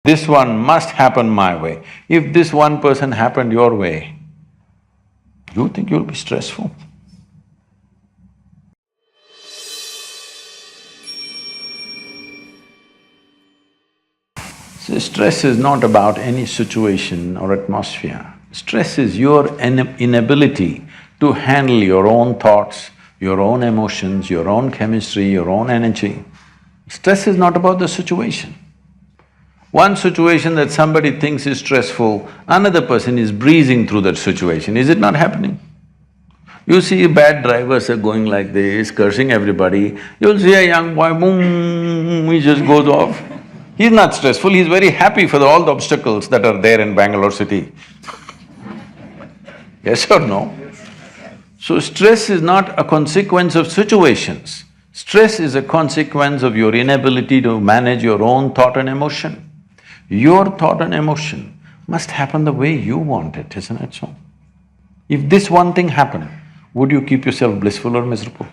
This one must happen my way. If this one person happened your way, you think you'll be stressful? So stress is not about any situation or atmosphere. Stress is your inability to handle your own thoughts, your own emotions, your own chemistry, your own energy. Stress is not about the situation. One situation that somebody thinks is stressful, another person is breezing through that situation. Is it not happening? You see bad drivers are going like this, cursing everybody. You'll see a young boy, boom, he just goes off. He's not stressful, he's very happy for all the obstacles that are there in Bangalore city. Yes or no? So stress is not a consequence of situations. Stress is a consequence of your inability to manage your own thought and emotion. Your thought and emotion must happen the way you want it, isn't it so? If this one thing happened, would you keep yourself blissful or miserable?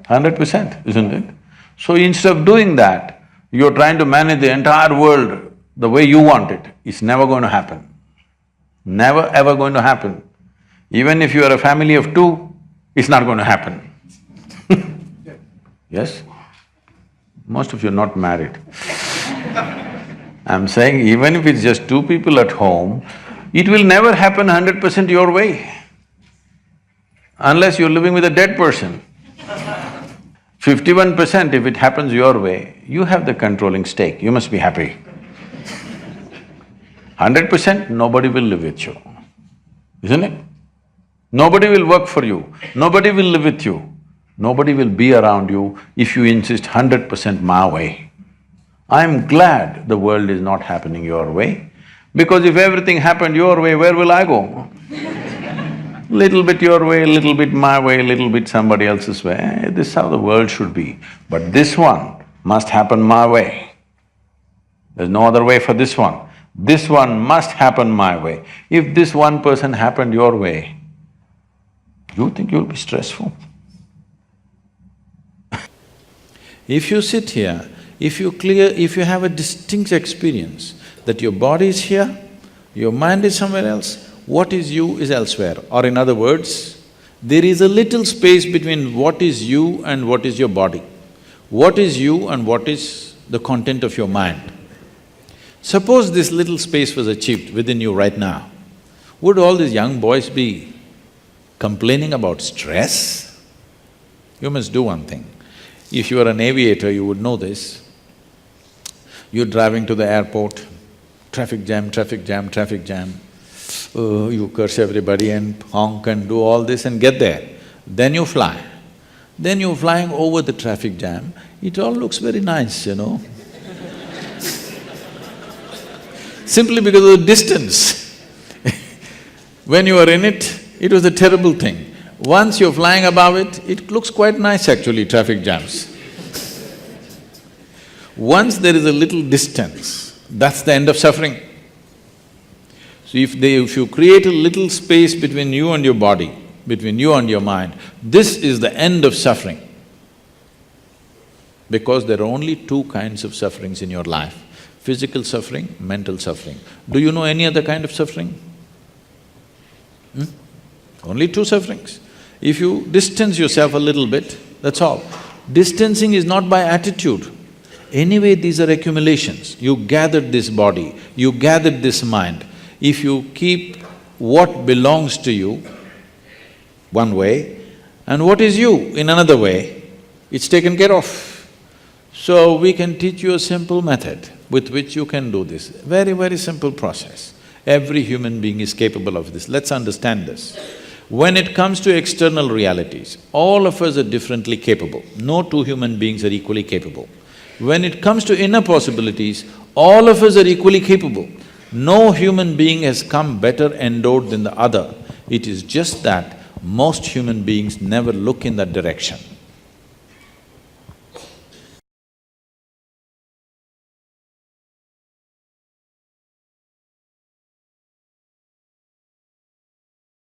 100%, isn't it? So instead of doing that, you're trying to manage the entire world the way you want it. It's never going to happen. Never ever going to happen. Even if you are a family of two, it's not going to happen. Yes? Most of you are not married. I'm saying even if it's just two people at home, it will never happen 100% your way, unless you're living with a dead person. 51% if it happens your way, you have the controlling stake, you must be happy. 100%, nobody will live with you, isn't it? Nobody will work for you, nobody will live with you, nobody will be around you if you insist 100% my way. I'm glad the world is not happening your way, because if everything happened your way, where will I go? Little bit your way, little bit my way, little bit somebody else's way, this is how the world should be. But this one must happen my way. There's no other way for this one. This one must happen my way. If this one person happened your way, you think you'll be stressful? If you sit here, if you have a distinct experience that your body is here, your mind is somewhere else, what is you is elsewhere. Or in other words, there is a little space between what is you and what is your body. What is you and what is the content of your mind. Suppose this little space was achieved within you right now, would all these young boys be complaining about stress? You must do one thing. If you are an aviator, you would know this. You're driving to the airport, traffic jam, traffic jam, traffic jam. You curse everybody and honk and do all this and get there. Then you fly. Then you're flying over the traffic jam, it all looks very nice, you know. Simply because of the distance. When you were in it, it was a terrible thing. Once you're flying above it, it looks quite nice actually, traffic jams. Once there is a little distance, that's the end of suffering. So if you create a little space between you and your body, between you and your mind, this is the end of suffering. Because there are only two kinds of sufferings in your life, physical suffering, mental suffering. Do you know any other kind of suffering? Only two sufferings. If you distance yourself a little bit, that's all. Distancing is not by attitude. Anyway, these are accumulations. You gathered this body, you gathered this mind. If you keep what belongs to you one way and what is you in another way, it's taken care of. So we can teach you a simple method with which you can do this, very, very simple process. Every human being is capable of this, let's understand this. When it comes to external realities, all of us are differently capable, no two human beings are equally capable. When it comes to inner possibilities, all of us are equally capable. No human being has come better endowed than the other. It is just that most human beings never look in that direction.